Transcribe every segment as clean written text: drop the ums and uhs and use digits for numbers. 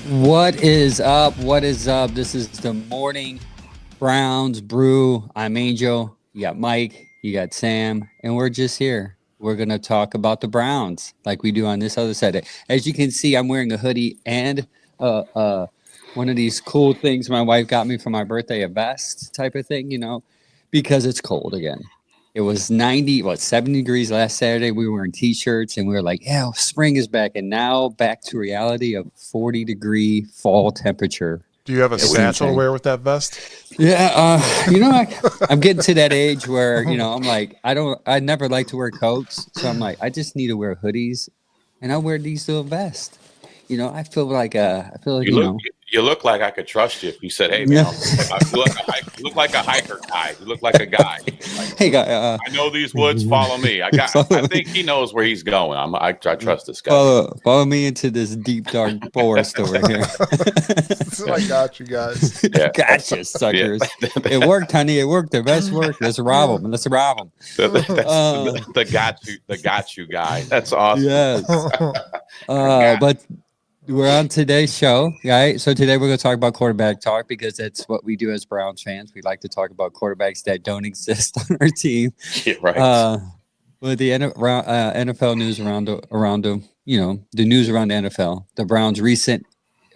What is up? What is up? This is the Morning Browns Brew. I'm Angel. You got Mike. You got Sam. And we're just here. We're going to talk about the Browns like we do on this other side. As you can see, I'm wearing a hoodie and one of these cool things my wife got me for my birthday, a vest type of thing, because it's cold again. It was 70 degrees last Saturday. We were wearing t-shirts and we were like, yeah, spring is back. And now back to reality of 40-degree fall temperature. Do you have a satchel to wear with that vest? Yeah. I'm getting to that age where, I'm like, I never like to wear coats. So I'm like, I just need to wear hoodies and I wear these little vests. I feel like, you look like I could trust you if you said, "Hey, man, you look like a hiker guy. You look like a guy." Like, hey, guy, I know these woods. Follow me. I think he knows where he's going. I trust this guy. Follow me into this deep dark forest over here. I got you guys. Yeah. Gotcha, suckers. Yeah. It worked, honey. It worked. The best work. Let's rob them. The got you guy. That's awesome. Yes. But we're on today's show, right? So today we're going to talk about quarterback talk because that's what we do as Browns fans. We like to talk about quarterbacks that don't exist on our team. Yeah, right. With the NFL news around the news around the NFL, the Browns' recent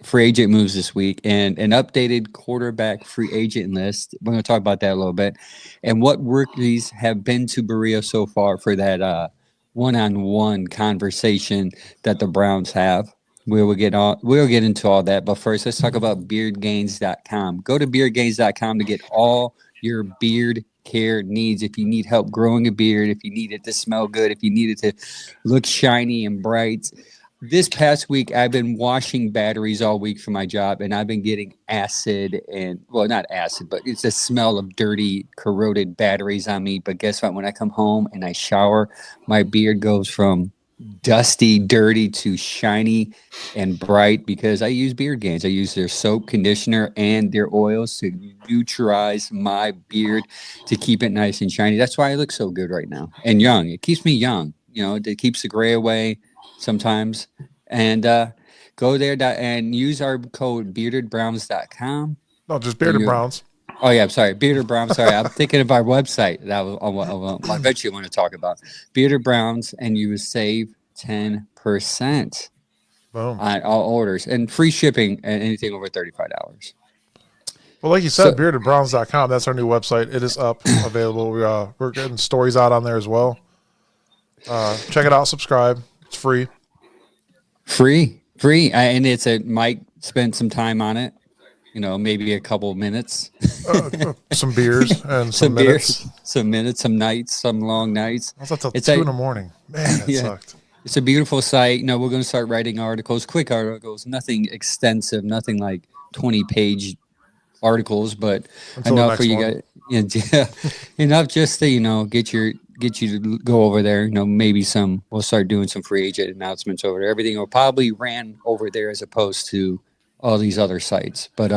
free agent moves this week and an updated quarterback free agent list. We're going to talk about that a little bit and what rookies have been to Berea so far for that one-on-one conversation that the Browns have. We'll get into all that, but first let's talk about beardgains.com. Go to beardgains.com to get all your beard care needs. If you need help growing a beard, if you need it to smell good, if you need it to look shiny and bright. This past week, I've been washing batteries all week for my job, and I've been getting acid not acid, but it's a smell of dirty, corroded batteries on me. But guess what? When I come home and I shower, my beard goes from dusty, dirty to shiny and bright because I use Beard Gains. I use their soap, conditioner, and their oils to neutralize my beard to keep it nice and shiny. That's why I look so good right now and young. It keeps me young. It keeps the gray away sometimes. And go there and use our code beardedbrowns.com. No, just Bearded Browns. Oh, yeah, I'm sorry. Bearded Browns. Sorry, I'm thinking of our website that I bet you want to talk about. Bearded Browns, and you will save 10% Boom. on all orders and free shipping and anything over $35. Well, like you said, beardedbrowns.com, that's our new website. It is up, available. We're getting stories out on there as well. Check it out, subscribe. It's free. Free. And Mike spent some time on it. Maybe a couple of minutes. Some beers and some minutes. Some minutes, some nights, some long nights. I was up till 2 in the morning. Man, it sucked. It's a beautiful site. We're going to start writing articles, quick articles, nothing extensive, nothing like 20-page articles, but enough for you guys. Yeah, enough just to, get you to go over there. Maybe we'll start doing some free agent announcements over there. Everything will probably ran over there as opposed to all these other sites, but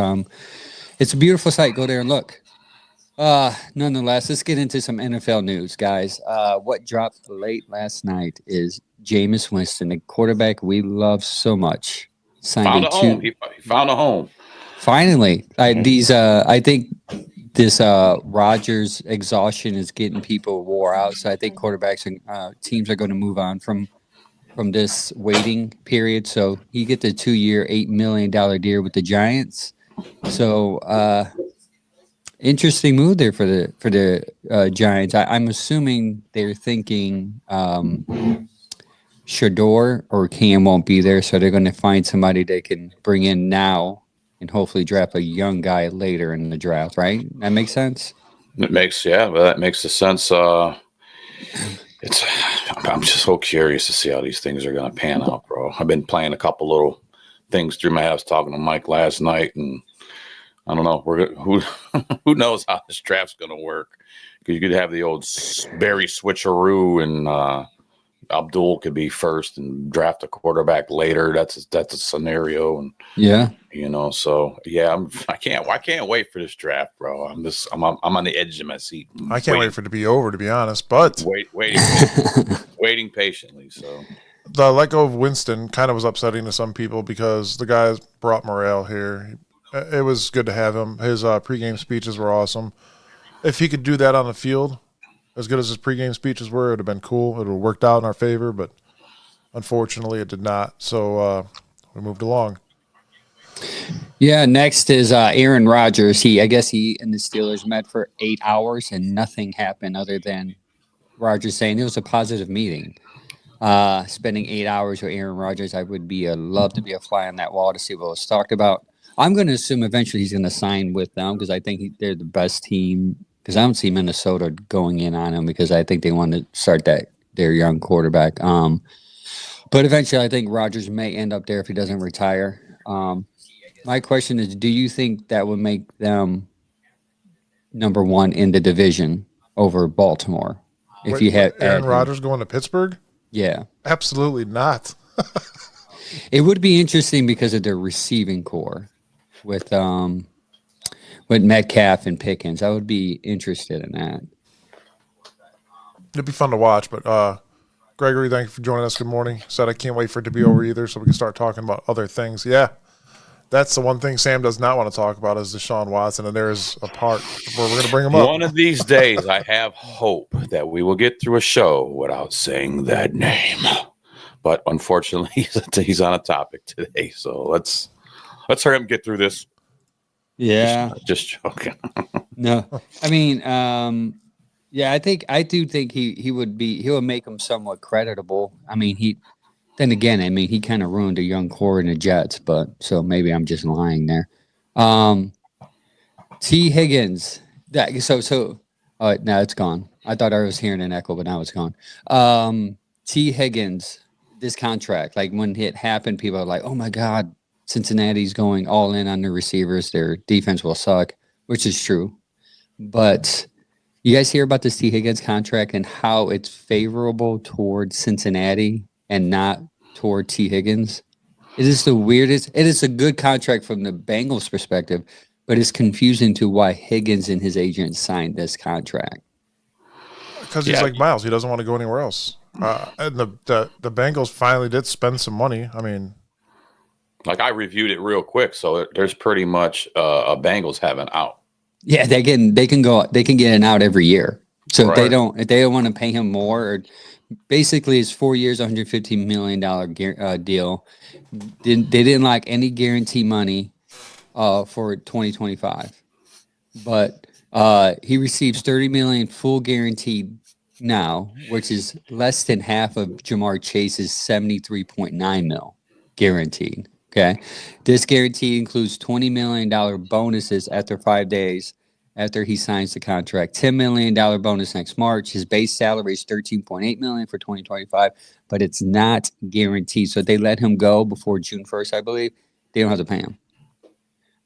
it's a beautiful site. Go there and look. Nonetheless, let's get into some NFL news, guys. What dropped late last night is Jameis Winston, the quarterback we love so much, found a home. He found a home. Finally, I think this Rodgers exhaustion is getting people wore out. So I think quarterbacks and teams are going to move on from this waiting period. So he gets a 2-year, $8 million deal with the Giants. So interesting move there for the Giants. I'm assuming they're thinking Shador or Cam won't be there, so they're going to find somebody they can bring in now and hopefully draft a young guy later in the draft. Right? That makes sense. That makes the sense. I'm just so curious to see how these things are going to pan out, bro. I've been playing a couple little things through my head. I was talking to Mike last night, and I don't know. Who knows how this draft's going to work? Because you could have the old Barry switcheroo, and Abdul could be first and draft a quarterback later. That's a scenario, and So I can't wait for this draft, bro. I'm on the edge of my seat. I can't wait for it to be over, to be honest. But waiting patiently. So The let go of Winston kind of was upsetting to some people because the guy brought morale here. It was good to have him. His pregame speeches were awesome. If he could do that on the field, as good as his pregame speeches were, it would have been cool. It would have worked out in our favor, but unfortunately it did not. So we moved along. Yeah, next is Aaron Rodgers. I guess he and the Steelers met for 8 hours and nothing happened other than Rodgers saying it was a positive meeting. Spending 8 hours with Aaron Rodgers, I would be love to be a fly on that wall to see what was talked about. I'm going to assume eventually he's going to sign with them because I think they're the best team. Because I don't see Minnesota going in on him because I think they want to start their young quarterback. But eventually, I think Rodgers may end up there if he doesn't retire. My question is, do you think that would make them number one in the division over Baltimore? If you had Aaron Rodgers going to Pittsburgh? Yeah. Absolutely not. It would be interesting because of their receiving core with Metcalf and Pickens. I would be interested in that. It'd be fun to watch, but Gregory, thank you for joining us. Good morning. Said I can't wait for it to be over either so we can start talking about other things. Yeah, that's the one thing Sam does not want to talk about is Deshaun Watson, and there is a part where we're going to bring him up. One of these days, I have hope that we will get through a show without saying that name. But unfortunately, he's on a topic today, so let's hurry up and get through this. Yeah, just joking. No, I mean, yeah, I do think he would make him somewhat creditable. I mean, he kind of ruined a young core in the Jets, but so maybe I'm just lying there. T. Higgins, now it's gone. I thought I was hearing an echo, but now it's gone. T. Higgins, this contract, like when it happened, people are like, "Oh my God, Cincinnati's going all in on the receivers. Their defense will suck," which is true. But you guys hear about this T. Higgins contract and how it's favorable towards Cincinnati and not toward T. Higgins? It is the weirdest. It is a good contract from the Bengals' perspective, but it's confusing to why Higgins and his agent signed this contract. Because he's like Miles. He doesn't want to go anywhere else. And the Bengals finally did spend some money. I mean, like I reviewed it real quick, so there's pretty much a Bengals have an out. Yeah, they can get an out every year. So right. if they don't want to pay him more, or basically it's 4 years, $150 million deal. They didn't like any guarantee money for 2025, but he receives $30 million full guaranteed now, which is less than half of Jamar Chase's $73.9 mil guaranteed. Okay. This guarantee includes $20 million bonuses after 5 days after he signs the contract, $10 million bonus next March. His base salary is $13.8 million for 2025, but it's not guaranteed. So they let him go before June 1st, I believe. They don't have to pay him.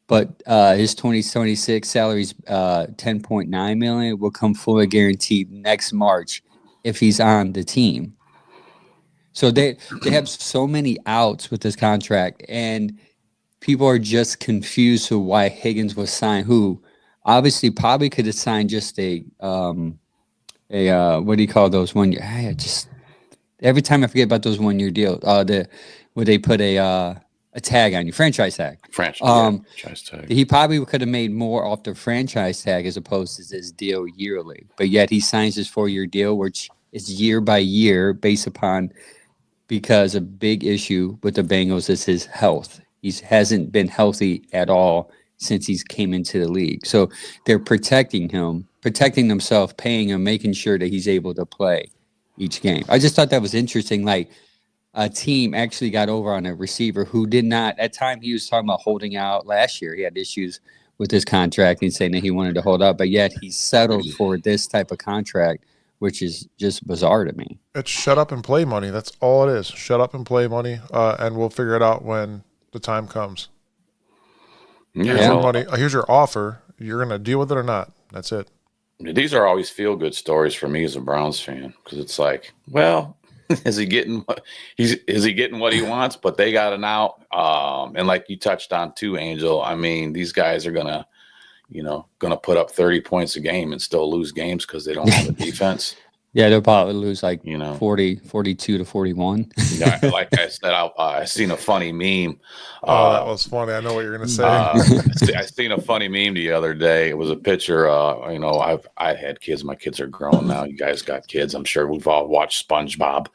But his 2026 salary is $10.9 million will come fully guaranteed next March if he's on the team. So they have so many outs with this contract, and people are just confused to why Higgins was signed, who obviously probably could have signed just a what do you call those 1 year? Every time I forget about those 1 year deals, where they put a tag on you, franchise tag. Franchise tag. He probably could have made more off the franchise tag as opposed to this deal yearly, but yet he signs this 4 year deal, which is year by year based upon. Because a big issue with the Bengals is his health. He hasn't been healthy at all since he's came into the league. So they're protecting him, protecting themselves, paying him, making sure that he's able to play each game. I just thought that was interesting. Like a team actually got over on a receiver who did not. At time he was talking about holding out last year. He had issues with his contract and saying that he wanted to hold out, but yet he settled for this type of contract, which is just bizarre to me. It's shut up and play money. That's all it is. Shut up and play money, and we'll figure it out when the time comes. Here's your money. Here's your offer. You're going to deal with it or not. That's it. These are always feel-good stories for me as a Browns fan because it's like, well, is he getting what he wants? But they got an out. And like you touched on too, Angel, I mean, these guys are going to put up 30 points a game and still lose games because they don't have a defense. Yeah, they'll probably lose like You know, 42 to 41. yeah, like I said, I seen a funny meme. Oh, that was funny. I know what you're gonna say. I seen a funny meme the other day. It was a picture. I had kids. My kids are grown now. You guys got kids. I'm sure we've all watched SpongeBob.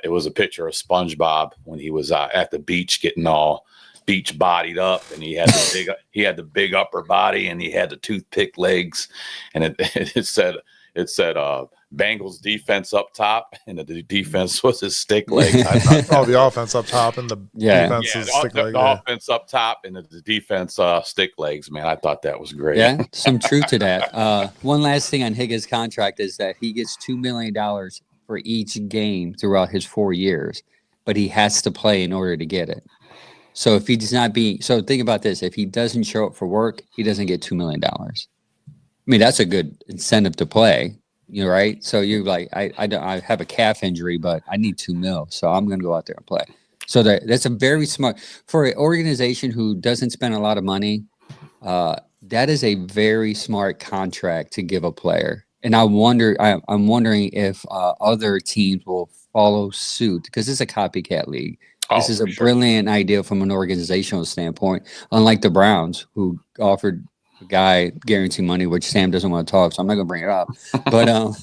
It was a picture of SpongeBob when he was at the beach getting all beach bodied up, and he had the big upper body, and he had the toothpick legs, and it said Bengals defense up top, and the defense was his stick legs. Oh, the offense up top and the defense is stick leg. The offense up top and the defense stick legs. Man, I thought that was great. Yeah, some truth to that. One last thing on Higgins' contract is that he gets $2 million for each game throughout his 4 years, but he has to play in order to get it. So if he does not so think about this: if he doesn't show up for work, he doesn't get $2 million. I mean, that's a good incentive to play. You're right. So you're like, I have a calf injury, but I need $2 million, so I'm going to go out there and play. So that's a very smart for an organization who doesn't spend a lot of money. That is a very smart contract to give a player. And I'm wondering if other teams will follow suit because it's a copycat league. This is a brilliant idea from an organizational standpoint, unlike the Browns, who offered a guy guarantee money, which Sam doesn't want to talk, so I'm not going to bring it up. But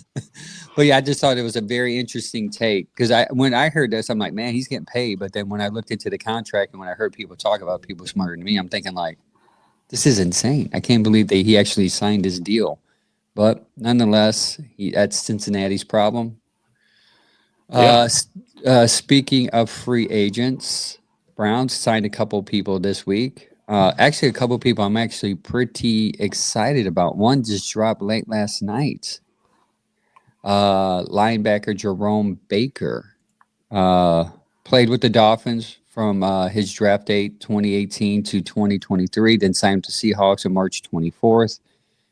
but yeah, I just thought it was a very interesting take because when I heard this, I'm like, man, he's getting paid. But then when I looked into the contract and when I heard people talk about people smarter than me, I'm thinking like, this is insane. I can't believe that he actually signed his deal. But nonetheless, that's Cincinnati's problem. Yeah. Speaking of free agents, Browns signed a couple people this week. Actually, a couple people I'm actually pretty excited about. One just dropped late last night. Linebacker Jerome Baker played with the Dolphins from his draft date 2018 to 2023, then signed to Seahawks on March 24th.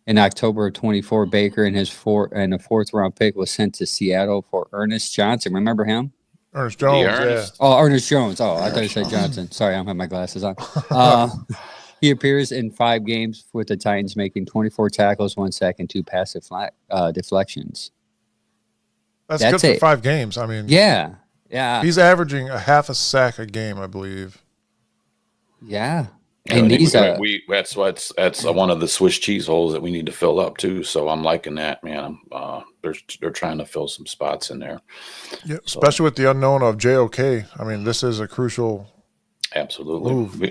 In October of 24, Baker and a fourth round pick was sent to Seattle for Ernest Johnson. Remember him? Ernest Jones, Ernest. yeah. Oh, Ernest Jones. Oh, I thought you said Johnson. Sorry, I don't have my glasses on. He appears in 5 games with the Titans, making 24 tackles, 1 sack, and 2 passive deflections. That's good for 5 games. I mean, yeah. He's averaging a half a sack a game, I believe. Yeah. And that's one of the Swiss cheese holes that we need to fill up too. So I'm liking that, man. They're trying to fill some spots in there. Yeah, especially with the unknown of JOK. I mean, this is a crucial absolutely move.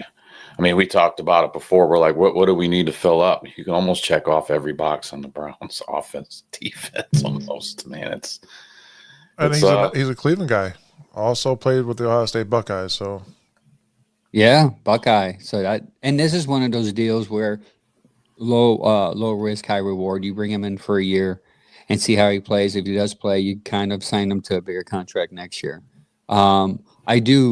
We talked about it before. We're like, what do we need to fill up? You can almost check off every box on the Browns offense, defense, almost. Man, he's a Cleveland guy. Also played with the Ohio State Buckeyes, so. Yeah, Buckeye. So this is one of those deals where low risk, high reward. You bring him in for a year and see how he plays. If he does play, you kind of sign him to a bigger contract next year. I kind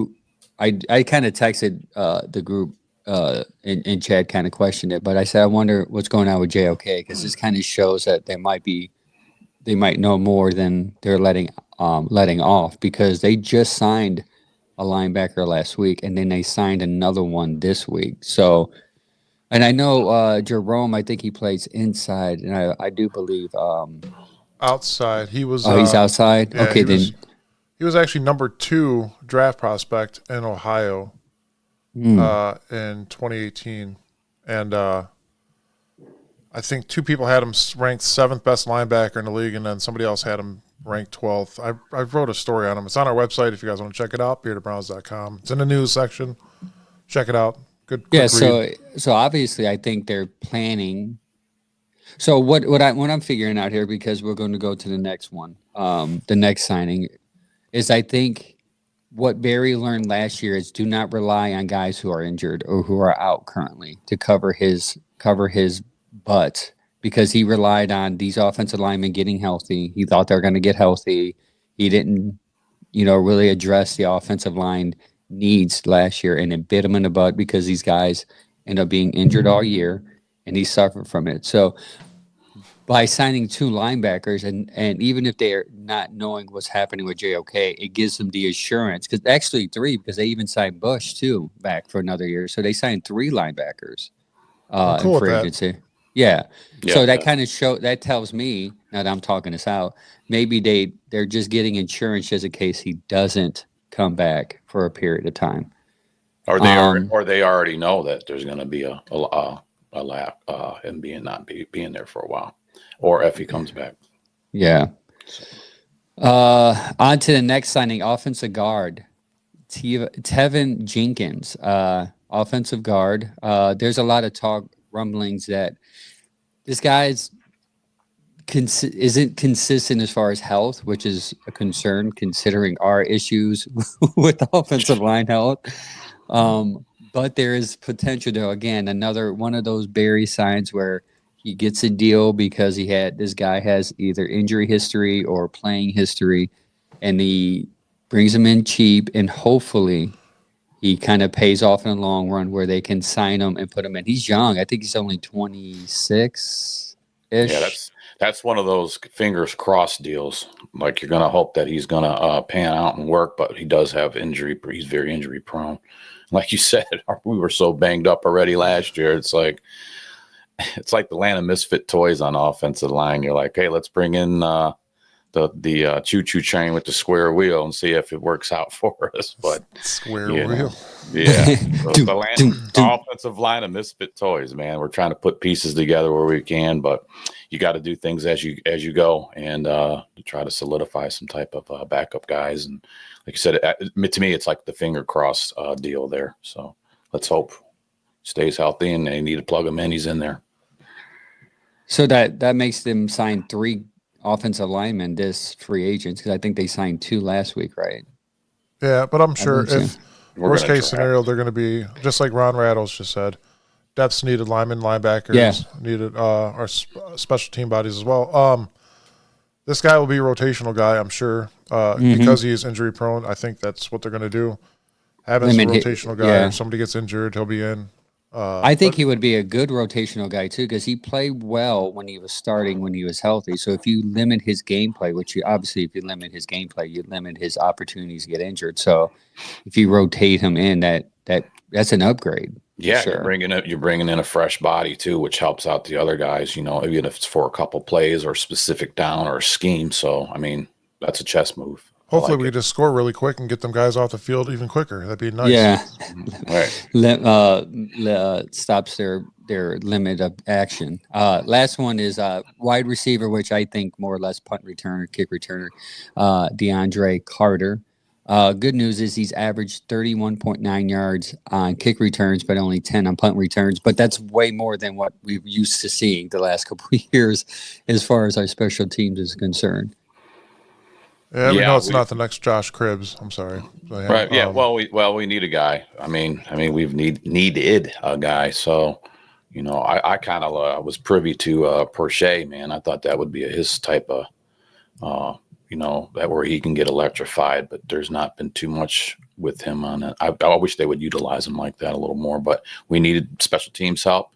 of texted the group and Chad kind of questioned it, but I said I wonder what's going on with JOK because this kind of shows that they might know more than they're letting off because they just signed a linebacker last week, and then they signed another one this week. So, and I know Jerome, I think he plays inside, and I do believe outside. He was. He's outside. Yeah, okay, he was actually number 2 draft prospect in Ohio in 2018, and I think 2 people had him ranked 7th best linebacker in the league, and then somebody else had him ranked 12th. I wrote a story on him. It's on our website if you guys want to check it out, beardedbrowns.com. It's in the news section. Check it out. Good yeah, read. So obviously I think they're planning. So what I'm figuring out here, because we're going to go to the next one, the next signing, is I think what Barry learned last year is do not rely on guys who are injured or who are out currently to cover his butt. Because he relied on these offensive linemen getting healthy. He thought they were going to get healthy. He didn't, really address the offensive line needs last year, and it bit him in the butt because these guys end up being injured all year, and he suffered from it. So by signing 2 linebackers, and even if they're not knowing what's happening with JOK, it gives them the assurance. Because actually 3, because they even signed Bush too back for another year. So they signed 3 linebackers in free agency. Yeah. Yeah, So that kind of that tells me, now that I'm talking this out, maybe they're just getting insurance just in case he doesn't come back for a period of time. or they already know that there's going to be a lap him being there for a while, or if he comes back. Yeah. On to the next signing, offensive guard, Tevin Jenkins, offensive guard. There's a lot of rumblings that this guy's isn't consistent as far as health, which is a concern considering our issues with offensive line health. But there is potential though. Again, another one of those Barry signs where he gets a deal because this guy has either injury history or playing history, and he brings him in cheap, and hopefully he kind of pays off in the long run where they can sign him and put him in. He's young. I think he's only 26 ish. Yeah, that's one of those fingers crossed deals. Like you're going to hope that he's going to pan out and work, but he does have injury. He's very injury prone. Like you said, we were so banged up already last year. It's like the land of misfit toys on the offensive line. You're like, hey, let's bring in the choo-choo train with the square wheel and see if it works out for us. But square wheel. Yeah. The offensive line of misfit toys, man. We're trying to put pieces together where we can, but you got to do things as you go and try to solidify some type of backup guys. And like you said, to me, it's like the finger crossed deal there. So let's hope he stays healthy, and they need to plug him in. He's in there. So that makes them sign 3 offensive linemen this free agents, because I think they signed 2 last week, right? Yeah, but I'm sure if worst case scenario, they're going to be just like Ron Rattles just said. Depths needed, linemen, linebackers needed, our special team bodies as well. This guy will be a rotational guy, I'm sure, because he is injury prone. I think that's what they're going to do. Have him as a rotational guy. If somebody gets injured, he'll be in. I think he would be a good rotational guy too, because he played well when he was starting, when he was healthy. So if you limit his gameplay, if you limit his gameplay, you limit his opportunities to get injured. So if you rotate him in, that's an upgrade. Yeah, sure. You're bringing in a fresh body too, which helps out the other guys. Even if it's for a couple plays or a specific down or a scheme. So I mean, that's a chess move. Hopefully, we just score really quick and get them guys off the field even quicker. That'd be nice. Yeah, right. Stops their limit of action. Last one is wide receiver, which I think more or less punt returner, kick returner, DeAndre Carter. Good news is he's averaged 31.9 yards on kick returns, but only 10 on punt returns. But that's way more than what we've used to seeing the last couple of years as far as our special teams is concerned. Yeah, we know it's not the next Josh Cribbs. I'm sorry. So, yeah, right. Yeah. We need a guy. I mean, we've needed a guy. So, I kind of was privy to Prochet, man. I thought that would be his type of, that where he can get electrified. But there's not been too much with him on it. I wish they would utilize him like that a little more. But we needed special teams help.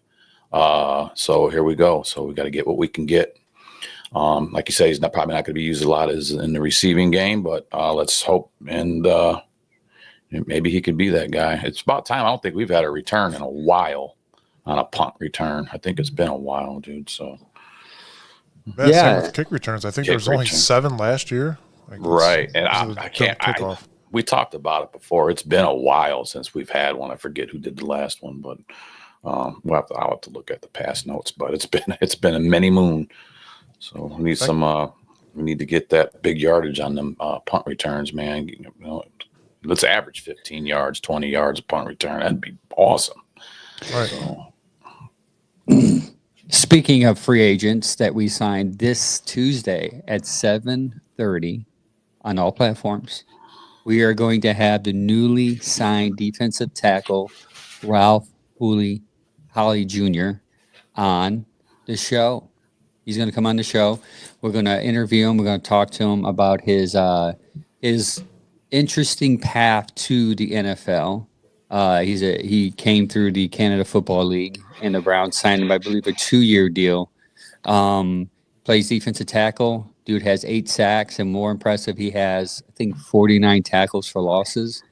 So here we go. So we got to get what we can get. Like you say, he's probably not going to be used a lot as in the receiving game, but let's hope and maybe he could be that guy. It's about time. I don't think we've had a return in a while on a punt return. I think it's been a while, dude. So same with kick returns. I think there was only 7 last year. Right, and I can't. We talked about it before. It's been a while since we've had one. I forget who did the last one, but I'll have to look at the past notes. But it's been a many moon. So we need we need to get that big yardage on them punt returns, man. Let's average 15 yards, 20 yards a punt return. That'd be awesome. Right. So. Speaking of free agents that we signed this Tuesday at 7:30 on all platforms, we are going to have the newly signed defensive tackle Ralph Holley Jr. on the show. He's going to come on the show. We're going to interview him. We're going to talk to him about his interesting path to the NFL. He came through the Canada Football League, and the Browns signed him, I believe, a 2-year deal. Plays defensive tackle. Dude has 8 sacks, and more impressive, he has, I think, 49 tackles for losses.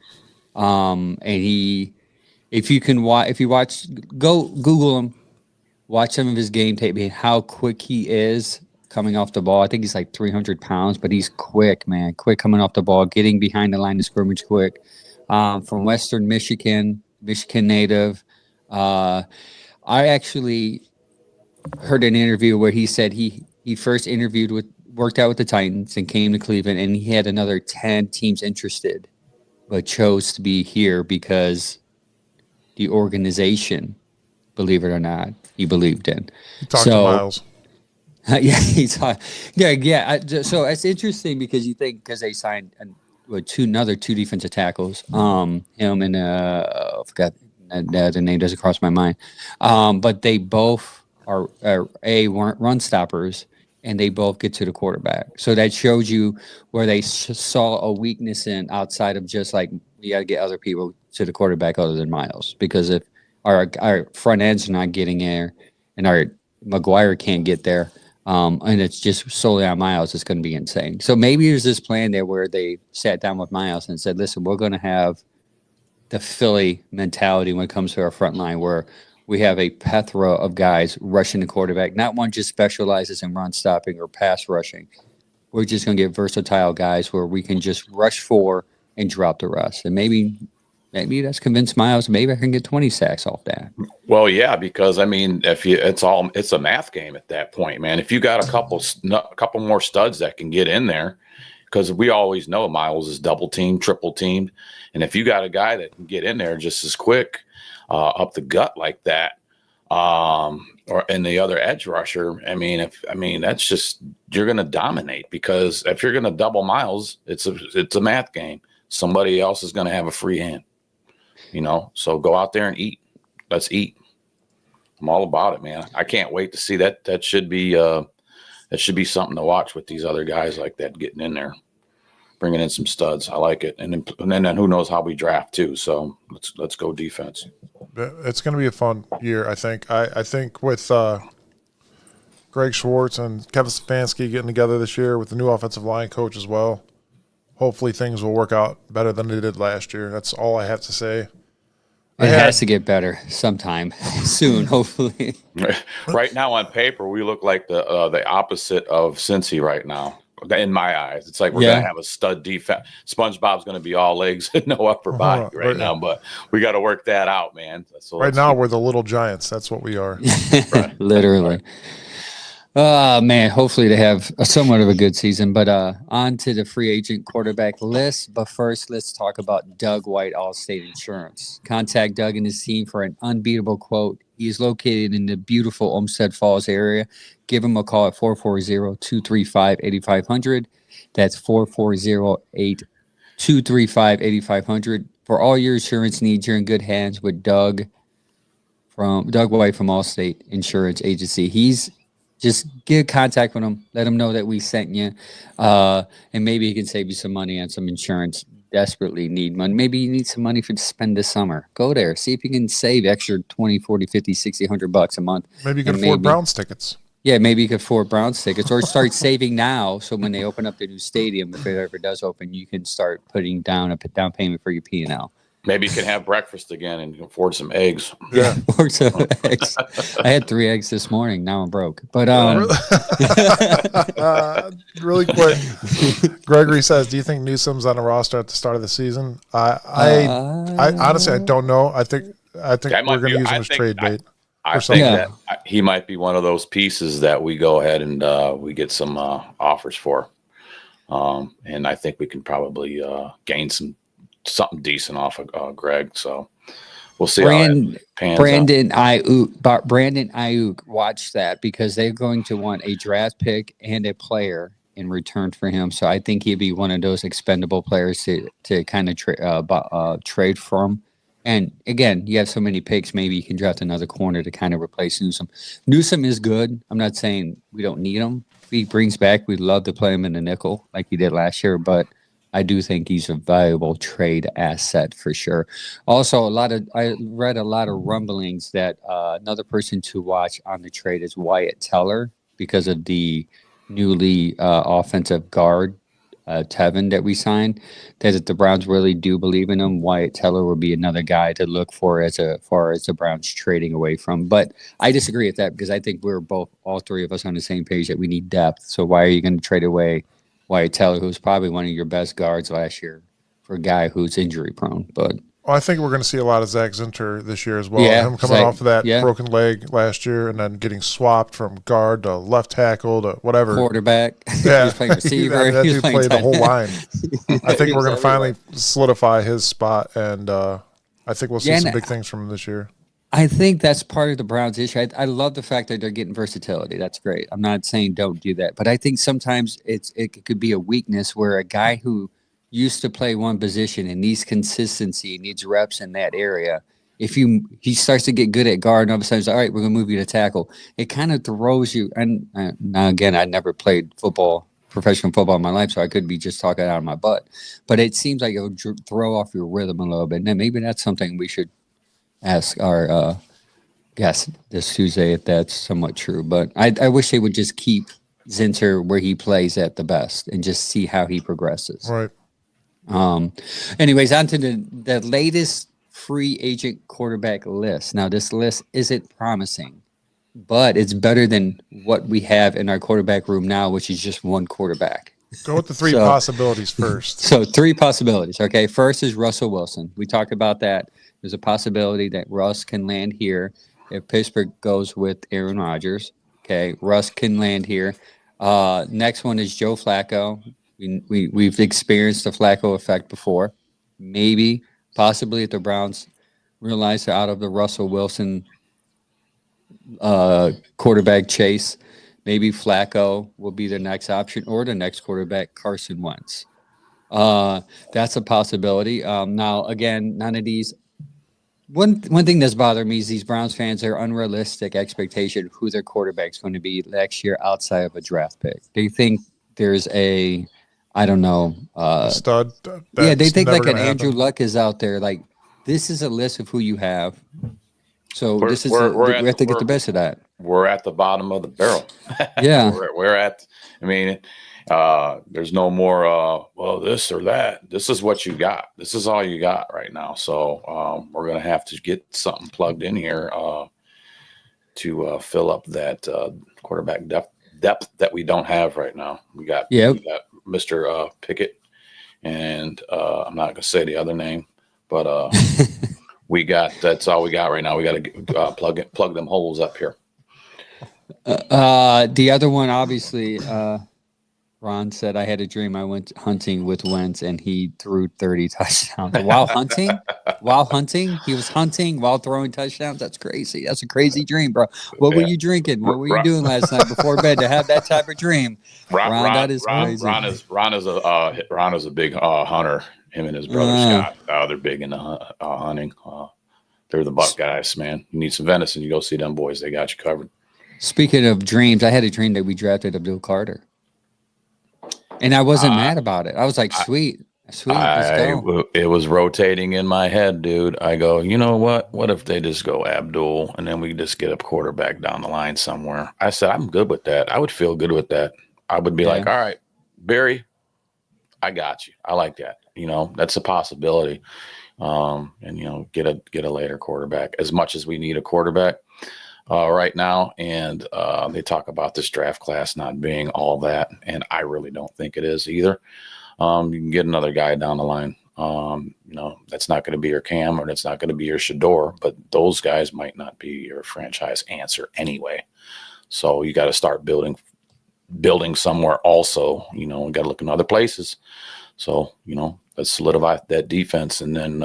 And if you watch, go Google him. watch some of his game tape and how quick he is coming off the ball. I think he's like 300 pounds, but he's quick, man. Quick coming off the ball, getting behind the line of scrimmage quick. From Western Michigan, Michigan native. I actually heard an interview where he said he first worked out with the Titans and came to Cleveland, and he had another 10 teams interested, but chose to be here because the organization, believe it or not, he believed in. Talk to Miles. So it's interesting because you think because they signed two defensive tackles, him and I forgot the name doesn't cross my mind, but they both weren't run stoppers, and they both get to the quarterback. So that shows you where they saw a weakness in outside of just like we got to get other people to the quarterback other than Miles, because if our front end's not getting there and our McGuire can't get there, and it's just solely on Miles, it's going to be insane. So maybe there's this plan there where they sat down with Miles and said, listen, we're going to have the Philly mentality when it comes to our front line, where we have a plethora of guys rushing the quarterback. Not one just specializes in run stopping or pass rushing. We're just going to get versatile guys where we can just rush for and drop the rest. And maybe that's convinced Miles. Maybe I can get 20 sacks off that. Well, yeah, because I mean, it's a math game at that point, man. If you got a couple more studs that can get in there, because we always know Miles is double teamed, triple teamed, and if you got a guy that can get in there just as quick up the gut like that, or in the other edge rusher, that's just, you're going to dominate, because if you're going to double Miles, it's a math game. Somebody else is going to have a free hand. So go out there and eat. Let's eat. I'm all about it, man. I can't wait to see that. That should be something to watch with these other guys like that getting in there, bringing in some studs. I like it. And then who knows how we draft too. So let's go defense. It's going to be a fun year, I think. I think with Greg Schwartz and Kevin Stefanski getting together this year with the new offensive line coach as well, hopefully things will work out better than they did last year. That's all I have to say. It has to get better sometime soon, hopefully. Right now on paper, we look like the opposite of Cincy right now. In my eyes, it's like we're going to have a stud defense. SpongeBob's going to be all legs and no upper body right now, but we got to work that out, man. So right now, we're the little giants. That's what we are. Right. Literally. Man, hopefully they have somewhat of a good season. But on to the free agent quarterback list. But first, let's talk about Doug White, Allstate Insurance. Contact Doug and his team for an unbeatable quote. He is located in the beautiful Olmsted Falls area. Give him a call at 440-235-8500. That's 440-235-8500. For all your insurance needs, you're in good hands with Doug White from Allstate Insurance Agency. Just get contact with him. Let him know that we sent you. And maybe he can save you some money on some insurance. Desperately need money. Maybe you need some money to spend this summer. Go there. See if you can save extra 20, 40, 50, 60, $100 a month. Maybe you can afford Browns tickets. Yeah, maybe you could afford Browns tickets, or start saving now. So when they open up the new stadium, if it ever does open, you can start putting down a down payment for your P&L. Maybe you can have breakfast again and afford some eggs. Yeah, or some eggs. I had 3 eggs this morning. Now I'm broke. But really quick, Gregory says, "Do you think Newsome's on a roster at the start of the season?" I honestly, I don't know. I think we're going to use him as trade bait. I think that he might be one of those pieces that we go ahead and we get some offers for, and I think we can probably gain something decent off of Greg. So we'll see how it pans Brandon Ayuk, watch that, because they're going to want a draft pick and a player in return for him. So I think he'd be one of those expendable players to kind of trade from. And again, you have so many picks, maybe you can draft another corner to kind of replace Newsome. Newsome is good. I'm not saying we don't need him. If he brings back, we'd love to play him in the nickel like he did last year, but I do think he's a valuable trade asset for sure. Also, I read a lot of rumblings that another person to watch on the trade is Wyatt Teller, because of the newly offensive guard Tevin that we signed, that if the Browns really do believe in him, Wyatt Teller will be another guy to look for as far as the Browns trading away from. But I disagree with that because I think we're both, all three of us, on the same page that we need depth. So why are you going to trade away Wyatt Teller, who's probably one of your best guards last year, for a guy who's injury prone? But Well, I think we're going to see a lot of Zach Zinter this year as well. Yeah, Him coming Zach- off of that yeah. broken leg last year and then getting swapped from guard to left tackle to whatever. quarterback, Yeah, he was playing receiver. that he was dude playing played the tight whole end. line. I think He we're was going to finally everywhere. solidify his spot, and I think we'll see Yeah, some and big things from him this year. I think that's part of the Browns' issue. I love the fact that they're getting versatility. That's great. I'm not saying don't do that, but I think sometimes it could be a weakness where a guy who used to play one position and needs consistency, needs reps in that area. If he starts to get good at guard, and all of a sudden, it's, all right, we're gonna move you to tackle. It kind of throws you. And now again, I never played professional football in my life, so I could be just talking out of my butt. But it seems like it would throw off your rhythm a little bit. And then maybe that's something we should ask our guest this Tuesday if that's somewhat true. But I wish they would just keep Zinter where he plays at the best and just see how he progresses. Right. Anyways, on to the latest free agent quarterback list. Now, this list isn't promising, but it's better than what we have in our quarterback room now, which is just one quarterback. Go with the three So- possibilities first. So 3 possibilities. Okay. First is Russell Wilson. We talked about that. There's a possibility that Russ can land here if Pittsburgh goes with Aaron Rodgers. Okay. Russ can land here. Next one is Joe Flacco. We've experienced the Flacco effect before. Maybe, possibly, if the Browns realize they're out of the Russell Wilson quarterback chase, maybe Flacco will be the next option, or the next quarterback, Carson Wentz. That's a possibility. Now, again, none of these. One thing that's bothered me is these Browns fans are unrealistic expectation of who their quarterback's going to be next year outside of a draft pick. They think there's a, I don't know, Stud. yeah, they That's think never like an gonna Andrew happen. Luck is out there. Like, this is a list of who you have. So We're- this is we're- we we're have at- to get the we're- best of that. We're at the bottom of the barrel. Yeah. we're at. I mean, there's no more. Well, this or that. This is what you got. This is all you got right now. So we're gonna have to get something plugged in here to fill up that quarterback depth that we don't have right now. We got Mr. Pickett, and I'm not gonna say the other name, but we got. That's all we got right now. We got to plug them holes up here. The other one, obviously, Ron said, I had a dream I went hunting with Wentz and he threw 30 touchdowns. While hunting? He was hunting while throwing touchdowns? That's crazy. That's a crazy dream, bro. What were you drinking? What were you doing last night before bed to have that type of dream? Ron, that is crazy. Ron is a big hunter. Him and his brother Scott, they're big into hunting. They're the buck guys, man. You need some venison, you go see them boys. They got you covered. Speaking of dreams, I had a dream that we drafted Abdul Carter. And I wasn't mad about it. I was like, sweet, let's go. It was rotating in my head, dude. I go, you know what? What if they just go Abdul and then we just get a quarterback down the line somewhere? I said, I'm good with that. I would feel good with that. I would be like, all right, Barry, I got you. I like that. You know, that's a possibility. And you know, get a later quarterback. As much as we need a quarterback right now, and they talk about this draft class not being all that, and I really don't think it is either. You can get another guy down the line. You know, that's not going to be your Cam, or that's not going to be your Shador, but those guys might not be your franchise answer anyway. So you got to start building somewhere also. You know, we got to look in other places. So, you know, let's solidify that defense, and then,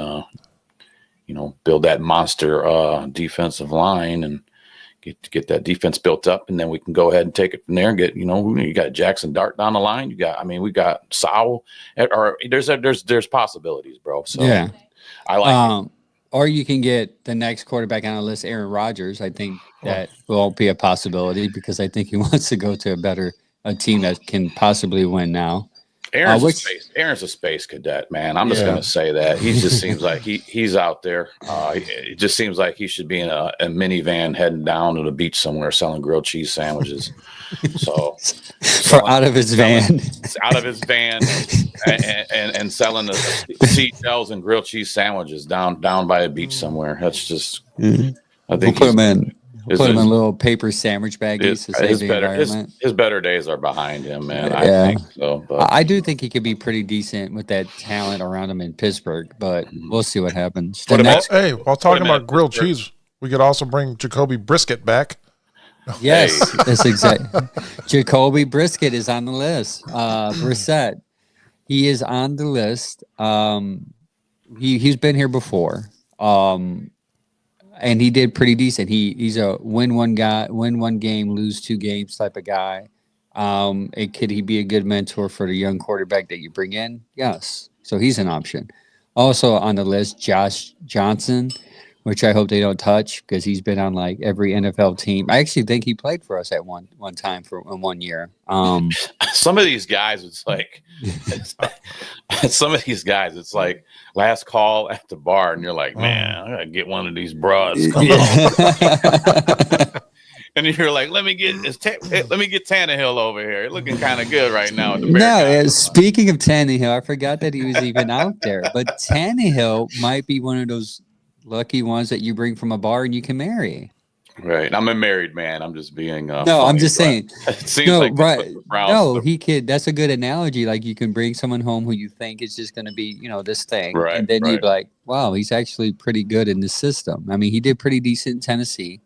you know, build that monster defensive line and get that defense built up. And then we can go ahead and take it from there and get, you know, you got Jackson Dart down the line. We got Sowell, or there's possibilities, bro. So yeah, I like it. Or you can get the next quarterback on the list, Aaron Rodgers. I think that won't be a possibility because I think he wants to go to a team that can possibly win now. Aaron's a space cadet, man. I'm just Yeah. gonna say that. He just seems like he's out there. It just seems like he should be in a minivan heading down to the beach somewhere selling grilled cheese sandwiches. So out of his van. out of his van and selling the seashells and grilled cheese sandwiches down by a beach somewhere. That's just. I think We'll put him in little paper sandwich baggies to save his the better environment. his better days are behind him, man. Yeah. I think so. But I do think he could be pretty decent with that talent around him in Pittsburgh, but we'll see what happens. What about- Hey, while talking Put him about at grilled Pittsburgh. cheese, we could also bring Jacoby Brisket back. Yes, that's exactly. Jacoby Brisket is on the list. Brissett, he is on the list. He's been here before. And he did pretty decent. He's a win one game, lose 2 games type of guy. Could he be a good mentor for the young quarterback that you bring in? Yes. So he's an option. Also on the list, Josh Johnson, which I hope they don't touch because he's been on like every NFL team. I actually think he played for us at one time in 1 year. Some of these guys, it's like last call at the bar, and you're like, man, I gotta get one of these broads. Come on. And you're like, let me get Tannehill over here. Looking kind of good right now. Speaking of Tannehill, I forgot that he was even out there. But Tannehill might be one of those lucky ones that you bring from a bar and you can marry. Right. I'm a married man. I'm just being. No, funny, I'm just saying. It seems No, like right. No, he. he could. That's a good analogy. Like you can bring someone home who you think is just going to be, this thing, Right, and then right. you'd be like, wow, he's actually pretty good in this system. I mean, he did pretty decent in Tennessee.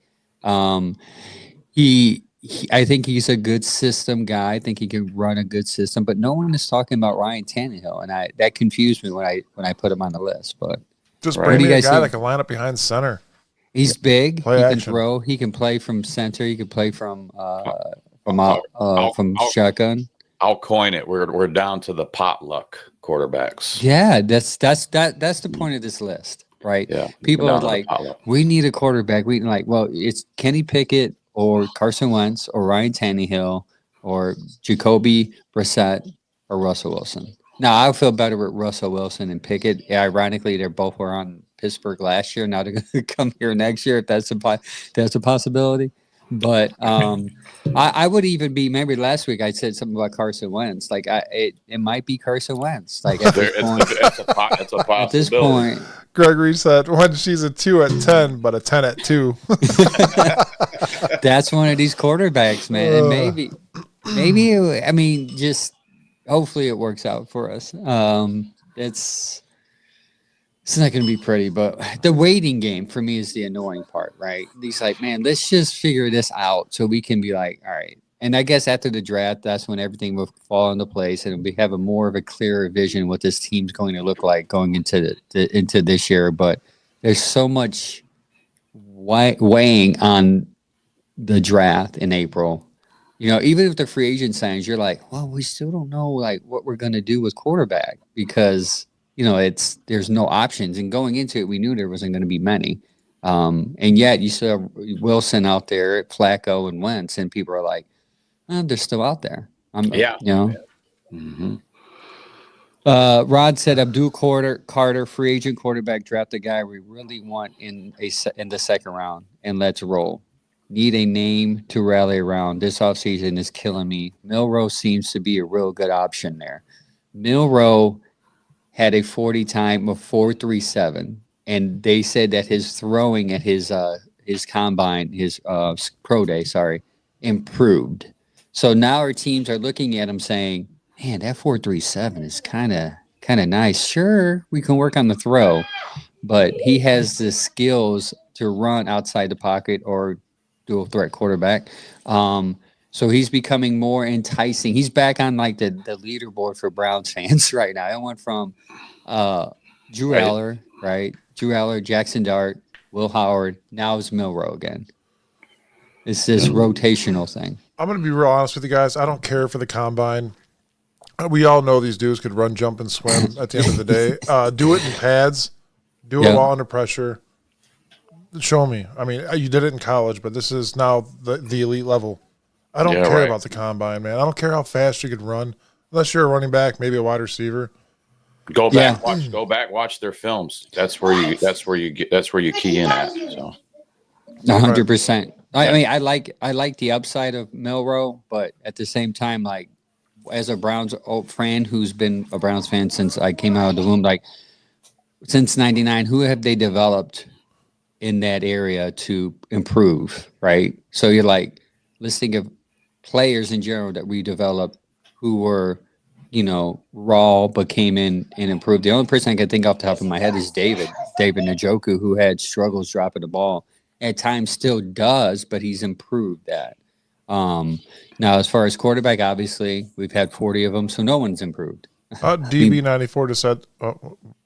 I think he's a good system guy. I think he can run a good system, but no one is talking about Ryan Tannehill, and that confused me when I put him on the list. But Just Right. bring What do me you a guys guy think? that can line up behind center. he's big. Play he can action. throw. He can play from center. He can play from I'll- shotgun. I'll coin it. We're down to the potluck quarterbacks. Yeah, that's the point of this list, right? Yeah. People We're are down to the like, potluck. we need a quarterback. We like, well, it's Kenny Pickett or Carson Wentz or Ryan Tannehill or Jacoby Brissett or Russell Wilson. Now, I feel better with Russell Wilson and Pickett. Yeah, ironically, they both were on Pittsburgh last year. Now they're going to come here next year if that's a possibility. But I would even be. Maybe last week I said something about Carson Wentz. Like it might be Carson Wentz. Like at this point, It's a possibility. at this point, Gregory said when she's a 2 at 10, but a 10 at 2. that's one of these quarterbacks, man. And maybe I mean, just hopefully it works out for us. It's not going to be pretty, but the waiting game for me is the annoying part, right? He's like, man, let's just figure this out so we can be like, all right. And I guess after the draft, that's when everything will fall into place and we have more of a clearer vision what this team's going to look like going into into this year. But there's so much weighing on the draft in April. Even if the free agent signs, you're like, well, we still don't know like what we're going to do with quarterback because there's no options. And going into it, we knew there wasn't going to be many. And yet you saw Wilson out there, Flacco and Wentz, and people are like, they're still out there. Yeah. Mm-hmm. Rod said Abdul Carter, free agent quarterback, draft a guy we really want in the second round, and let's roll. Need a name to rally around. This offseason is killing me. Milroe seems to be a real good option there. Milroe had a 40 time of 4.37, and they said that his throwing at his combine, his pro day, improved. So now our teams are looking at him saying, man, that 4.37 is kind of nice. Sure, we can work on the throw, but he has the skills to run outside the pocket or dual threat quarterback. So he's becoming more enticing. He's back on like the leaderboard for Browns fans right now. It went from Drew Aller, right? Drew Aller, Jackson Dart, Will Howard. Now it's Milroe again. It's this rotational thing. I'm going to be real honest with you guys. I don't care for the combine. We all know these dudes could run, jump, and swim at the end of the day. Do it in pads. Do it while under pressure. Show me. I mean, you did it in college, but this is now the elite level. I don't care about the combine, man. I don't care how fast you could run. Unless you're a running back, maybe a wide receiver. Go back, watch their films. That's where you key in at. So 100%. I mean, I like the upside of Milroe, but at the same time, like as a Browns old friend who's been a Browns fan since I came out of the womb, like since '99, who have they developed in that area to improve, right? So you're like, let's think of players in general that we developed who were, raw but came in and improved. The only person I can think off the top of my head is David Njoku, who had struggles dropping the ball. At times still does, but he's improved that. Now, as far as quarterback, obviously, we've had 40 of them, so no one's improved. DB94 just said,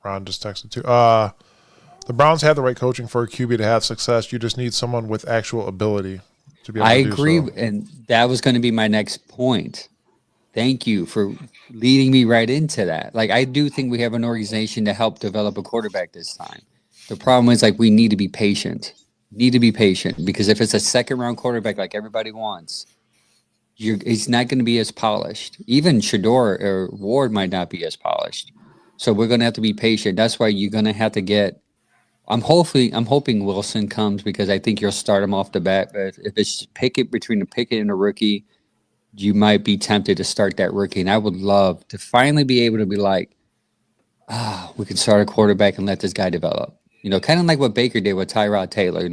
Ron just texted too. The Browns have the right coaching for a QB to have success. You just need someone with actual ability to be able to do so. I agree, and that was going to be my next point. Thank you for leading me right into that. Like, I do think we have an organization to help develop a quarterback this time. The problem is, like, we need to be patient. Because if it's a second-round quarterback like everybody wants, he's not going to be as polished. Even Shador or Ward might not be as polished. So we're going to have to be patient. That's why you're going to have to get – I'm hoping Wilson comes because I think you'll start him off the bat. But if it's between a Pickett and a rookie, you might be tempted to start that rookie. And I would love to finally be able to be like, we can start a quarterback and let this guy develop. Kind of like what Baker did with Tyrod Taylor.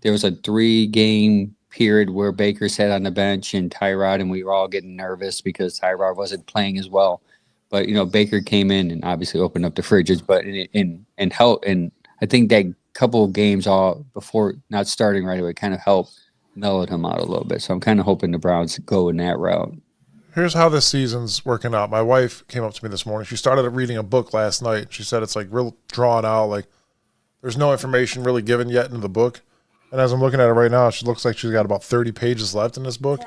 There was a 3-game period where Baker sat on the bench and Tyrod, and we were all getting nervous because Tyrod wasn't playing as well. But, Baker came in and obviously opened up the fridges, but and helped. And I think that couple of games all before not starting right away kind of helped mellowed him out a little bit. So I'm kind of hoping the Browns go in that route. Here's how this season's working out. My wife came up to me this morning. She started reading a book last night. She said it's like real drawn out, like there's no information really given yet in the book. And as I'm looking at it right now, she looks like she's got about 30 pages left in this book.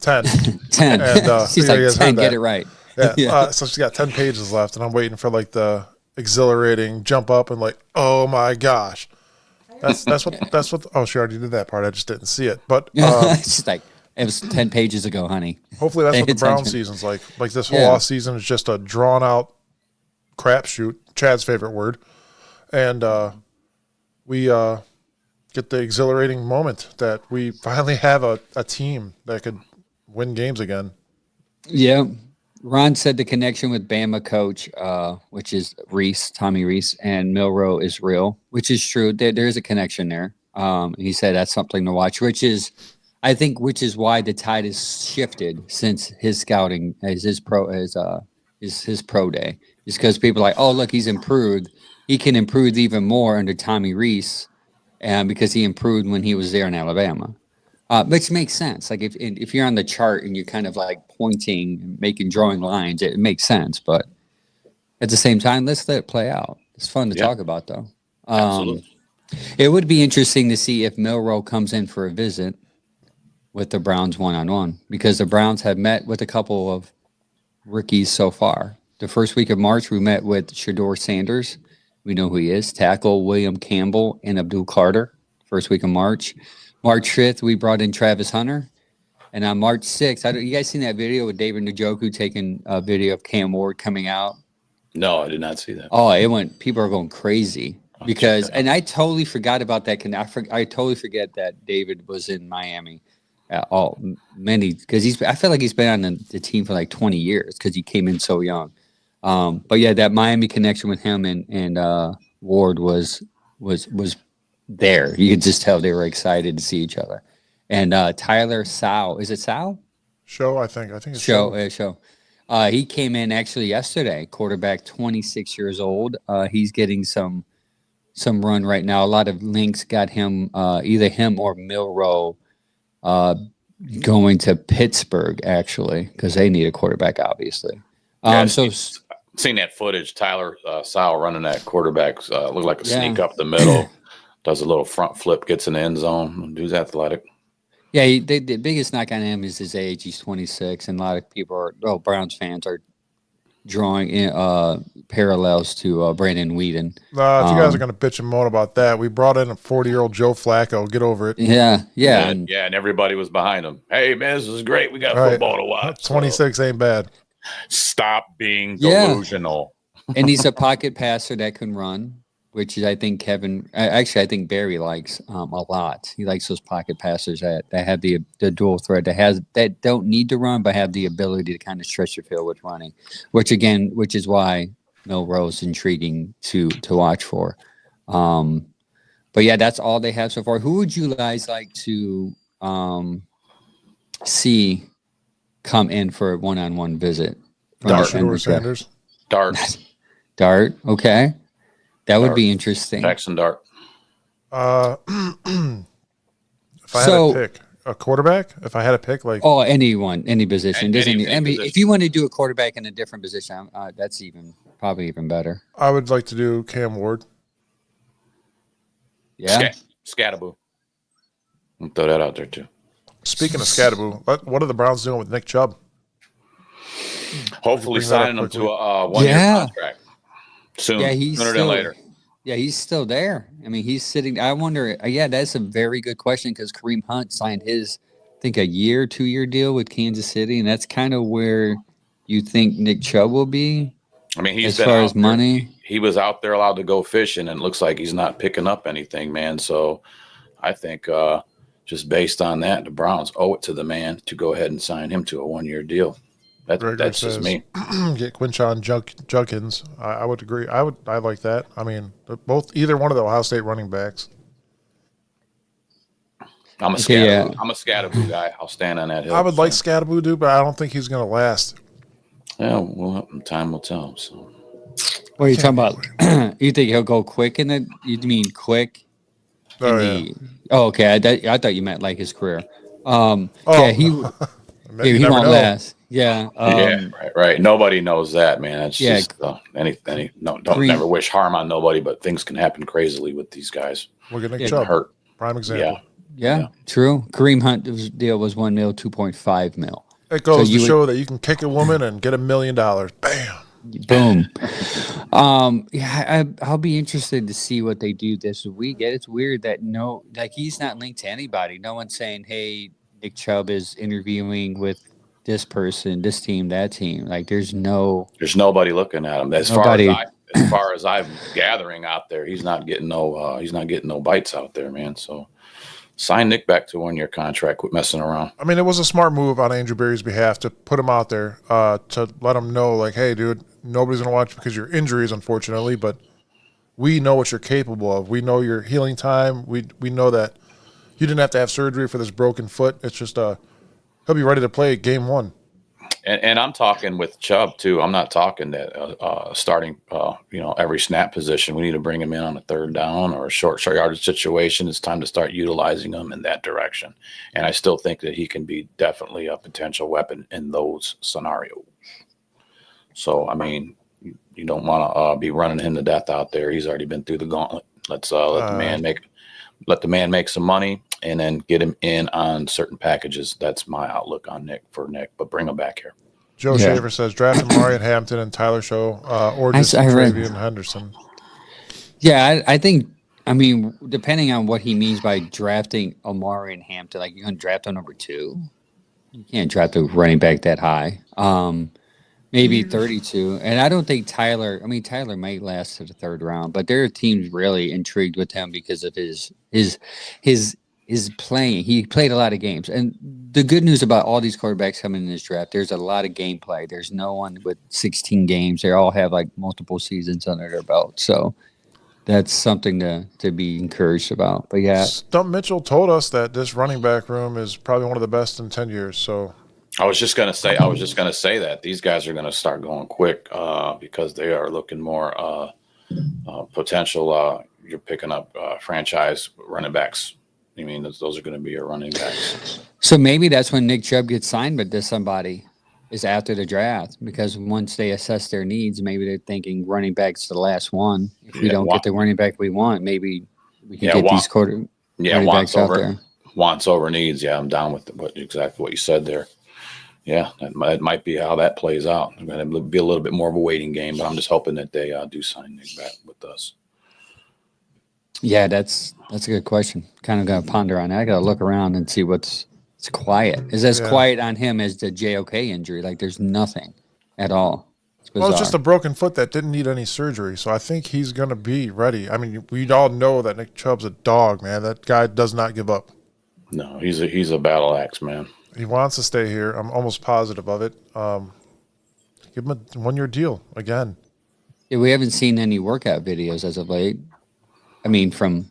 10. 10. And, she's like, 10, get it right. Yeah. So she's got 10 pages left, and I'm waiting for like the exhilarating jump up and like, oh my gosh. That's what oh, she already did that part. I just didn't see it. But she's like, it was 10 pages ago, honey. Hopefully that's what the Brown season's like. Like this whole off season is just a drawn out crapshoot, Chad's favorite word. And we get the exhilarating moment that we finally have a team that could win games again. Yeah. Ron said the connection with Bama coach, which is Tommy Reese, and Milroe is real, which is true. There's a connection there. He said that's something to watch, which is why the tide has shifted since his scouting as his pro day. Is because people are like, oh, look, he's improved. He can improve even more under Tommy Reese, because he improved when he was there in Alabama. Which makes sense. Like if you're on the chart and you're kind of like pointing, drawing lines, it makes sense. But at the same time, let's let it play out. It's fun to talk about, though. Absolutely. It would be interesting to see if Milroe comes in for a visit with the Browns one-on-one, because the Browns have met with a couple of rookies so far. The first week of March, we met with Shador Sanders. We know who he is. Tackle William Campbell and Abdul Carter. First week of March. March 5th, we brought in Travis Hunter. And on March 6th, you guys seen that video with David Njoku taking a video of Cam Ward coming out? No, I did not see that. Oh, people are going crazy because, and I totally forgot about that. I totally forget that David was in Miami because I feel like he's been on the team for like 20 years because he came in so young. But yeah, that Miami connection with him and Ward was there. You could just tell they were excited to see each other. And Tyler Sau, is it Sau? Show, I think it's Show. Show. He came in actually yesterday, quarterback, 26 years old. He's getting some run right now. A lot of links got him, either him or Milroe, going to Pittsburgh, actually, because they need a quarterback, obviously. Seen that footage. Tyler Sau running that quarterback looked like a sneak up the middle. Does a little front flip, gets in the end zone. Dude's athletic. Yeah, the biggest knock on him is his age. He's 26, and a lot of people Browns fans are drawing parallels to Brandon Weeden. If you guys are going to bitch and moan about that, we brought in a 40-year-old Joe Flacco. Get over it. Yeah. And everybody was behind him. Hey, man, this is great. We got football to watch. 26 ain't bad. Stop being Yeah. delusional. And he's a pocket passer that can run, which is I think I think Barry likes a lot. He likes those pocket passers that have the dual threat that don't need to run but have the ability to kind of stretch the field with running, which is why Milroe's intriguing to watch for. But yeah, that's all they have so far. Who would you guys like to see come in for a one-on-one visit? Shedeur Sanders. Dart. Dart. Okay. That would Dart. be interesting. Jackson Dart. If I had a pick, a quarterback, if I had a pick, like any position. Doesn't need, I mean, position. if you want to do a quarterback in a different position, that's probably even better. I would like to do Cam Ward. Yeah. Scattaboo. I'll throw that out there too. Speaking of Scattaboo, what are the Browns doing with Nick Chubb? Hopefully Bring that up signing him to quickly. a 1 year contract soon. Yeah, he's sooner still, than later. Yeah, he's still there. I mean, he's sitting. I wonder. Yeah, that's a very good question because Kareem Hunt signed his, I think, 2-year deal with Kansas City, and that's kind of where you think Nick Chubb will be. I mean, as far as money. He was out there allowed to go fishing, and it looks like he's not picking up anything, man. So I think just based on that, the Browns owe it to the man to go ahead and sign him to a 1 year deal. That's just me. Get Quinshon Judkins. I would agree. I like that. I mean, either one of the Ohio State running backs. I'm a Scattaboo guy. I'll stand on that hill. I would like Scattaboo, dude, but I don't think he's going to last. Yeah, well, time will tell. So, What are you talking about? You think he'll go quick in it? You mean quick? Okay. I thought you meant like his career. Yeah, he won't last. Yeah. Right. Nobody knows that, man. It's just never wish harm on nobody, but things can happen crazily with these guys. Look at Nick Chubb. Hurt. Prime example. Yeah, true. Kareem Hunt's deal was $1 million, $2.5 million. It goes to show that you can kick a woman and get $1 million. Bam. Boom. I'll be interested to see what they do this week. It's weird that he's not linked to anybody. No one's saying, "Hey, Nick Chubb is interviewing with this person, this team, that team." Like, there's nobody looking at him. As far as I'm gathering out there, he's not getting no bites out there, man. So sign Nick back to a 1 year contract. Quit messing around. I mean, it was a smart move on Andrew Berry's behalf to put him out there to let him know, like, hey, dude, nobody's going to watch because of your injuries, unfortunately, but we know what you're capable of. We know your healing time. We know that you didn't have to have surgery for this broken foot. It's just he'll be ready to play game one. And I'm talking with Chubb too. I'm not talking that starting every snap position. We need to bring him in on a third down or a short yardage situation. It's time to start utilizing him in that direction. And I still think that he can be definitely a potential weapon in those scenarios. So I mean, you don't want to be running him to death out there. He's already been through the gauntlet. Let's let the man make some money and then get him in on certain packages. That's my outlook on Nick, but bring him back here. Joe Shaver says draft Amari Hampton and Tyler Show or just Travian Henderson. Yeah, I think, I mean, depending on what he means by drafting Amari and Hampton, like you're going to draft him number 2. You can't draft a running back that high. Maybe 32. And I don't think Tyler might last to the 3rd round, but there are teams really intrigued with him because of his playing. He played a lot of games. And the good news about all these quarterbacks coming in this draft, there's a lot of gameplay. There's no one with 16 games. They all have like multiple seasons under their belt. So that's something to be encouraged about. But yeah. Stump Mitchell told us that this running back room is probably one of the best in 10 years. So I was just gonna say that these guys are gonna start going quick because they are looking more potential. You're picking up franchise running backs. I mean, those are going to be your running backs. So maybe that's when Nick Chubb gets signed, but somebody is after the draft because once they assess their needs, maybe they're thinking running back's the last one. If we don't get the running back we want, maybe we can get these running backs out there. Wants over needs. Yeah, I'm down with exactly what you said there. Yeah, that might be how that plays out. It's going to be a little bit more of a waiting game, but I'm just hoping that they do sign Nick back with us. Yeah, that's a good question. Kind of got to ponder on that. I got to look around and see it's quiet. Is as quiet on him as the JOK injury? Like there's nothing. at all. It's Well, it's bizarre. just a broken foot that didn't need any surgery, so I think he's going to be ready. I mean, we all know that Nick Chubb's a dog, man. That guy does not give up. No, he's a battle axe, man. He wants to stay here. I'm almost positive of it. Give him a 1-year deal again. Yeah, we haven't seen any workout videos as of late. I mean, from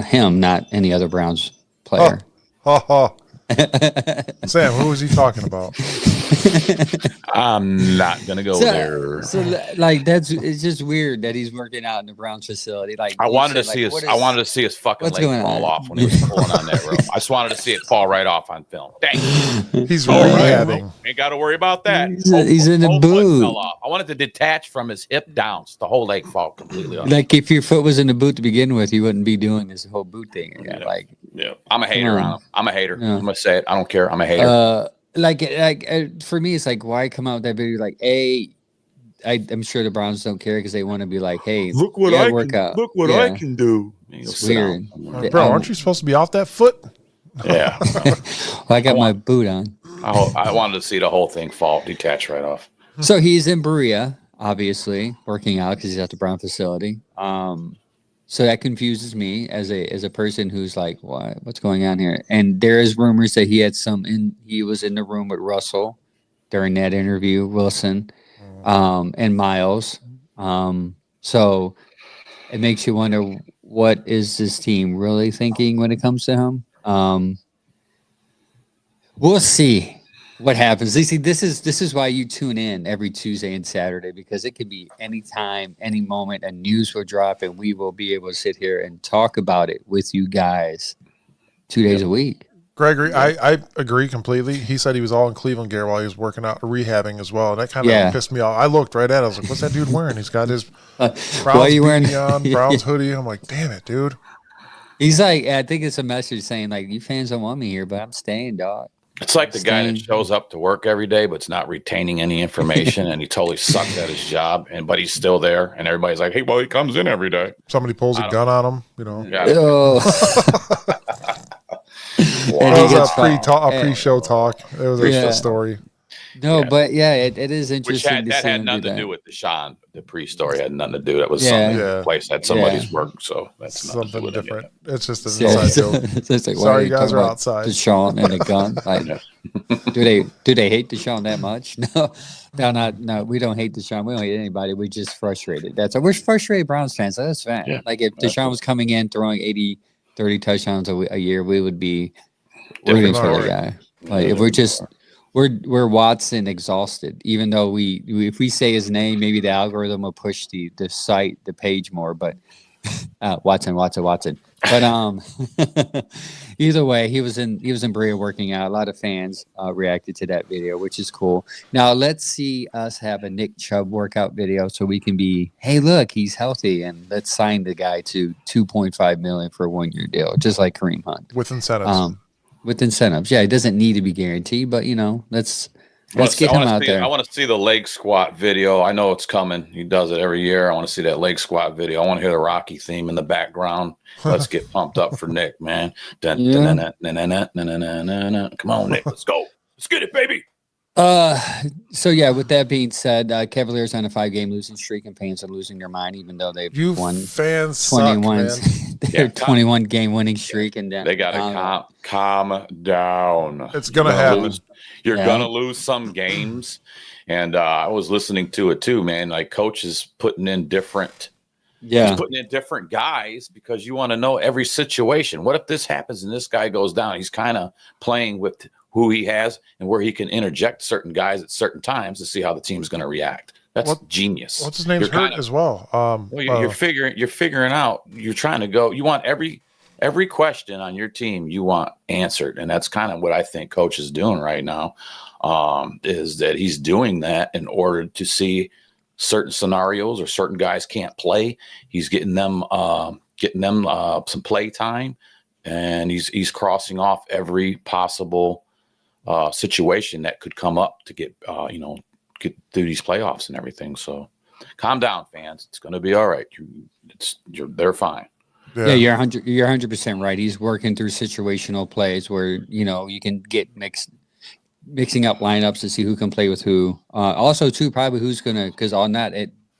him, not any other Browns player. Ha ha. Sam, who was he talking about? I'm not gonna go there. It's just weird that he's working out in the Browns facility. Like I you wanted to said, see like, his. what I is- wanted to see his fucking what's leg going fall on? off when he was pulling on that rope. I just wanted to see it fall right off on film. Dang, He's all right. rehabbing. Ain't got to worry about that. He's in the Whole foot boot. fell off. I wanted to detach from his hip down, so the whole leg fall completely off. Like if your foot was in the boot to begin with, you wouldn't be doing this whole boot thing again. Yeah. Like, Yeah, I'm a hater on. on him. I'm a hater. Yeah. I'm gonna say it. I don't care. I'm a hater. for me, it's like, why come out with that video? Like, I'm sure the Browns don't care because they want to be like, hey, Look what yeah, I workout. can. Look what Yeah. I can do. You'll It's sit weird. down. Bro, aren't you supposed to be off that foot? Yeah, Well, I got my boot on. I wanted to see the whole thing fall, detach right off. So he's in Berea, obviously, working out because he's at the Brown facility. So that confuses me as a person who's like, what's going on here? And there is rumors that he was in the room with Russell during that interview, Wilson, and Miles. So it makes you wonder, what is this team really thinking when it comes to him? We'll see what happens. You see, this is why you tune in every Tuesday and Saturday, because it could be any time, any moment, a news will drop, and we will be able to sit here and talk about it with you guys 2 days a week. Gregory, I agree completely. He said he was all in Cleveland gear while he was working out, rehabbing as well. And that kind of Yeah. pissed me off. I looked right at it. I was like, what's that dude wearing? He's got his Why Browns are you wearing? beanie on, Browns hoodie. I'm like, damn it, dude. He's like, I think it's a message saying like, you fans don't want me here, but I'm staying, dog. It's like the guy that Staying. shows up to work every day but's not retaining any information, and he totally sucks at his job, but he's still there, and everybody's like, "Hey, well, he comes in every day." Somebody pulls I a don't- gun on him, you know. Yeah. Oh. That And he was gets a fired. pre-show talk. It was a Yeah. story. No, Yeah. but yeah, it is Which interesting to that see had him nothing do to that. do with Deshaun. The pre-story had nothing to do. That was Yeah. something Yeah. that place had somebody's work, so that's nothing to do Something with any of different. that. It's just an Yeah, inside joke. it's like, why Sorry, you you guys talking are about outside. Deshaun and a gun. Like, do they hate Deshaun that much? No. We don't hate Deshaun. We don't hate anybody. We're just frustrated. We're frustrated Browns fans. That's fine. Yeah. Like if Deshaun was coming in throwing 80, 30 touchdowns a year, we would be rooting for the story. guy. Like if we're Watson exhausted. Even though if we say his name, maybe the algorithm will push the page more. But Watson. But either way, he was in Berea working out. A lot of fans reacted to that video, which is cool. Now let's see us have a Nick Chubb workout video so we can be, hey, look, he's healthy, and let's sign the guy to $2.5 million for a 1-year deal, just like Kareem Hunt. With incentives. With incentives. Yeah, it doesn't need to be guaranteed, but let's get him out there. I want to see the leg squat video. I know it's coming. He does it every year. I want to see that leg squat video. I want to hear the Rocky theme in the background. Let's get pumped up for Nick, man. Dun, Yeah. dun, dun, dun, dun, dun, dun, dun, dun, dun. Come on, Nick. Let's go. Let's get it, baby. So yeah, with that being said, Cavaliers on a 5-game losing streak, and fans are losing their mind, even though they've You won fans suck, 21 man. their Yeah, 21 game winning streak, and They got to calm down. It's gonna You're happen. You're Yeah. gonna lose some games, and I was listening to it too, man. Like coach is putting in different. yeah. He's putting in different guys because you want to know every situation. What if this happens and this guy goes down? He's kind of playing with who he has and where he can interject certain guys at certain times to see how the team's going to react. That's genius. What's his name's You're hurt kinda- as well. Well, you're figuring out. You're trying to go. You want every question on your team you want answered, and that's kind of what I think coach is doing right now. Is that he's doing that in order to see certain scenarios or certain guys can't play. He's getting them some play time, and he's crossing off every possible situation that could come up to get through these playoffs and everything. So calm down, fans. It's going to be all right. They're fine. Yeah, you're 100% right. He's working through situational plays where you can get mixed. mixing up lineups to see who can play with who. Also, too, probably who's gonna, because on that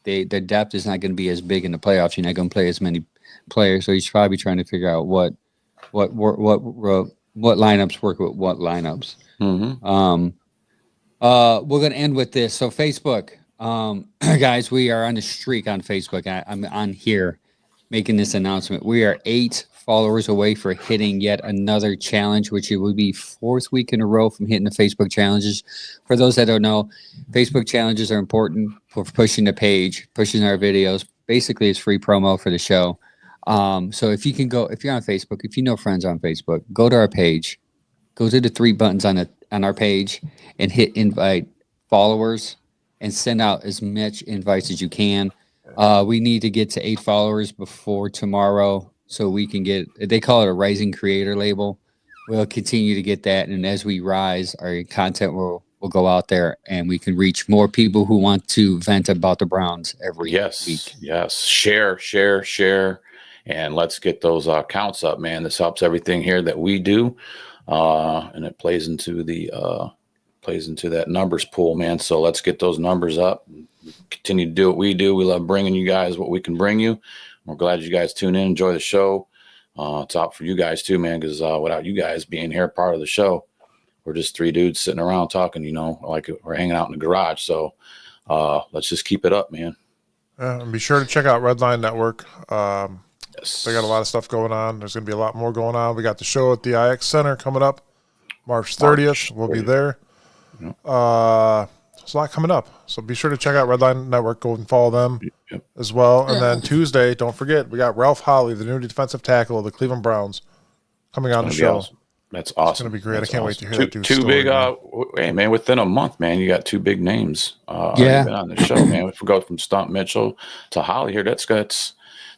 the depth is not going to be as big in the playoffs. You're not going to play as many players, so he's probably trying to figure out what lineups work with what lineups. Mm-hmm. We're going to end with this. So Facebook, guys, we are on the streak on Facebook. I'm on here making this announcement. We are 8 followers away for hitting yet another challenge, which it will be 4th week in a row from hitting the Facebook challenges. For those that don't know, Facebook challenges are important for pushing the page, pushing our videos. Basically, it's free promo for the show. So if you can go, if you're on Facebook, if you know friends on Facebook, go to our page, go to the 3 buttons on our page and hit invite followers and send out as much invites as you can. We need to get to 8 followers before tomorrow so we can get, they call it a rising creator label. We'll continue to get that. And as we rise, our content will go out there and we can reach more people who want to vent about the Browns every week. Yes. Share. And let's get those counts up, man. This helps everything here that we do. And it plays into that numbers pool, man. So let's get those numbers up. Continue to do what we do. We love bringing you guys what we can bring you. We're glad you guys tune in, enjoy the show. It's out for you guys too, man, because without you guys being here, part of the show, we're just 3 dudes sitting around talking, like we're hanging out in the garage. So let's just keep it up, man. And be sure to check out Redline Network. Yes. They got a lot of stuff going on. There's going to be a lot more going on. We got the show at the IX Center coming up March 30th. We'll be there. Yep. There's a lot coming up. So be sure to check out Redline Network. Go and follow them as well. And then Tuesday, don't forget, we got Ralph Holley, the new defensive tackle of the Cleveland Browns, coming on the show. Awesome. That's awesome. It's going to be great. That's I can't wait to hear that dude's two story, big, man. hey, man, within a month, man, you got 2 big names been on the show, man. If we go from Stump Mitchell to Holly here, that's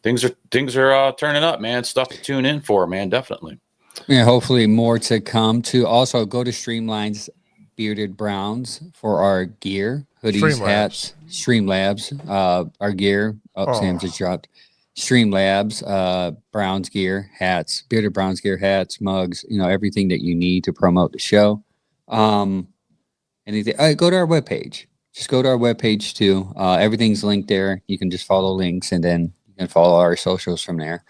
things are turning up, man. Stuff to tune in for, man, definitely. Yeah, hopefully more to come too. Also, go to Streamline's Bearded Browns for our gear, hoodies, hats, Streamlabs, our gear. Sam just dropped. Streamlabs, Browns gear, hats, Bearded Browns gear, hats, mugs, everything that you need to promote the show. Anything, go to our webpage. Just go to our webpage too. Everything's linked there. You can just follow links and then you can follow our socials from there.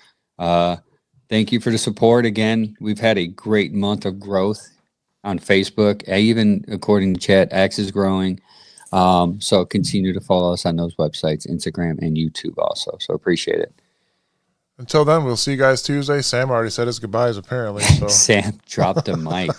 Thank you for the support. Again, we've had a great month of growth on Facebook. Even according to chat, X is growing. So continue to follow us on those websites, Instagram and YouTube also. So appreciate it. Until then, we'll see you guys Tuesday. Sam already said his goodbyes, apparently. So. Sam dropped the mic.